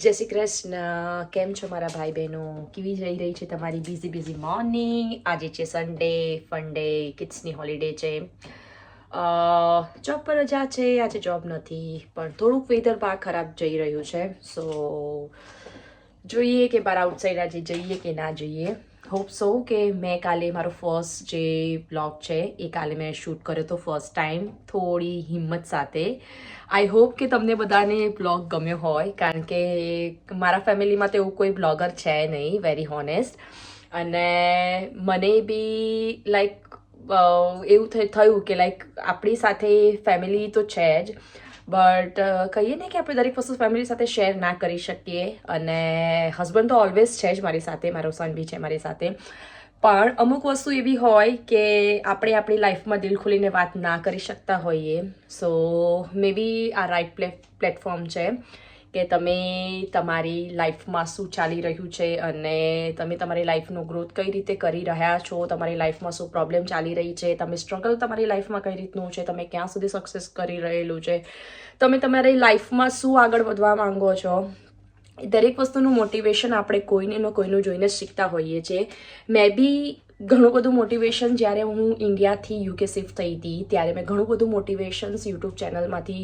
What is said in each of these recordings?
જય શ્રી કૃષ્ણ. કેમ છો મારા ભાઈ બહેનો? કેવી જઈ રહી છે તમારી બિઝી મોર્નિંગ? આજે છે સન્ડે, ફન ડે, કિડ્સની હોલિડે છે. જોબ પર રજા છે, આજે જોબ નથી, પણ થોડુંક વેધર બહાર ખરાબ જઈ રહ્યું છે. સો જોઈએ કે બહાર આઉટસાઇડ આજે જઈએ કે ના જઈએ. હોપ સો કે મેં કાલે મારો ફર્સ્ટ જે બ્લોગ છે એ કાલે મેં શૂટ કર્યો હતો ફર્સ્ટ ટાઈમ, થોડી હિંમત સાથે. આઈ હોપ કે તમને બધાને બ્લોગ ગમ્યો હોય, કારણ કે મારા ફેમિલીમાં તો એવું કોઈ બ્લોગર છે નહીં, વેરી હોનેસ્ટ. અને મને બી લાઈક એવું થયું કે લાઈક આપણી સાથે ફેમિલી તો છે જ, બટ કહીએ ને કે આપણે દરેક વસ્તુ ફેમિલી સાથે શેર ના કરી શકીએ. અને હસબન્ડ તો ઓલવેઝ છે જ મારી સાથે, મારો સન બી છે મારી સાથે, પણ અમુક વસ્તુ એવી હોય કે આપણે આપણી લાઈફમાં દિલ ખોલીને વાત ના કરી શકતા હોઈએ. સો મે બી આ રાઇટ પ્લેટફોર્મ છે કે તમે તમારી લાઈફમાં શું ચાલી રહ્યું છે અને તમે તમારી લાઈફનો ગ્રોથ કઈ રીતે કરી રહ્યા છો, તમારી લાઈફમાં શું પ્રોબ્લેમ ચાલી રહી છે, તમે સ્ટ્રગલ તમારી લાઈફમાં કઈ રીતનું છે, તમે ક્યાં સુધી સક્સેસ કરી રહેલું છે, તમે તમારી લાઈફમાં શું આગળ વધવા માંગો છો. દરેક વસ્તુનું મોટિવેશન આપણે કોઈનું જોઈને જ શીખતા હોઈએ છીએ. મેં બી ઘણું બધું મોટિવેશન જ્યારે હું ઇન્ડિયાથી યુકે શિફ્ટ થઈ હતી ત્યારે મેં ઘણું બધું મોટિવેશન્સ યુટ્યુબ ચેનલમાંથી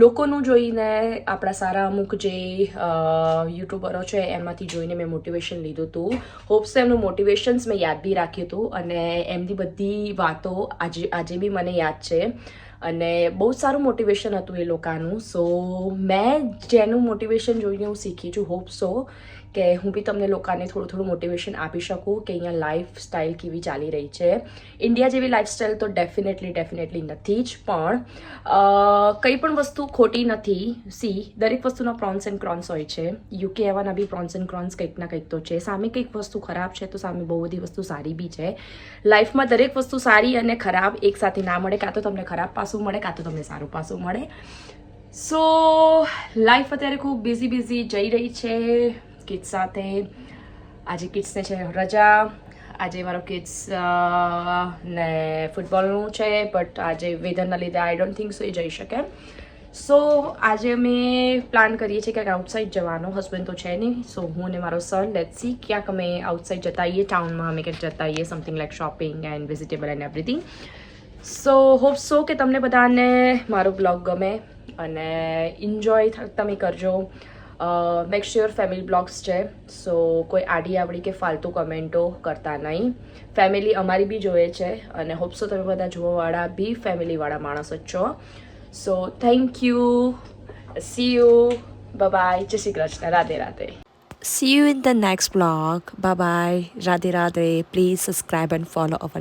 લોકોનું જોઈને, આપણા સારા અમુક જે યુટ્યુબરો છે એમાંથી જોઈને મેં મોટિવેશન લીધું હતું. હોપ્સ એમનું મોટિવેશન્સ મેં યાદ બી રાખ્યું હતું અને એમની બધી વાતો આજે બી મને યાદ છે. અને બહુ સારું મોટિવેશન હતું એ લોકોનું. સો મેં જેનું મોટિવેશન જોઈને હું શીખી છું. હોપ સો કે હું બી તમને લોકોને થોડું મોટિવેશન આપી શકું કે અહીંયા લાઈફ સ્ટાઈલ કેવી ચાલી રહી છે. ઇન્ડિયા જેવી લાઈફસ્ટાઈલ તો ડેફિનેટલી નથી જ, પણ કંઈ પણ વસ્તુ ખોટી નથી. દરેક વસ્તુના પ્રોન્સ એન્ડ ક્રોન્સ હોય છે. યુકે આવવાના બી પ્રોન્સ એન્ડ ક્રોન્સ કંઈક ના કંઈક તો છે. સામે કંઈક વસ્તુ ખરાબ છે તો સામે બહુ બધી વસ્તુ સારી બી છે. લાઈફમાં દરેક વસ્તુ સારી અને ખરાબ એક સાથે ના મળે. કાં તો તમને ખરાબ પાસું મળે, કાં તો તમને સારું પાસું મળે. સો લાઈફ અત્યારે ખૂબ બિઝી જઈ રહી છે કિડ્સ સાથે. આજે કિડ્સને છે રજા. આજે મારો કિડ્સ ને ફૂટબોલનું છે, બટ આજે વેધરના લીધે આઈ ડોન્ટ થિંક સો એ જઈ શકે. સો આજે અમે પ્લાન કરીએ છીએ ક્યાંક આઉટસાઇડ જવાનો. હસબન્ડ તો છે નહીં, સો હું અને મારો સન લેટ્સ સી ક્યાંક અમે આઉટસાઇડ જતા આવીએ, ટાઉનમાં અમે ક્યાંક જતા આવીએ, something like shopping and vegetable and everything. So hope so કે તમને બધાને મારો બ્લોગ ગમે અને એન્જોય તમે કરજો. મેક શ્યોર ફેમિલી બ્લોગ્સ છે, સો કોઈ આડી આવડી કે ફાલતુ કમેન્ટો કરતા નહીં. ફેમિલી અમારી બી જોઈએ છે અને હોપ સો તમે બધા જોવાવાળા બી ફેમિલીવાળા માણસો જ છો. So thank you, see you, bye, જય Shri Krishna, Radhe Radhe. See you in the next vlog. Bye bye. Radhe Radhe. Please subscribe and follow our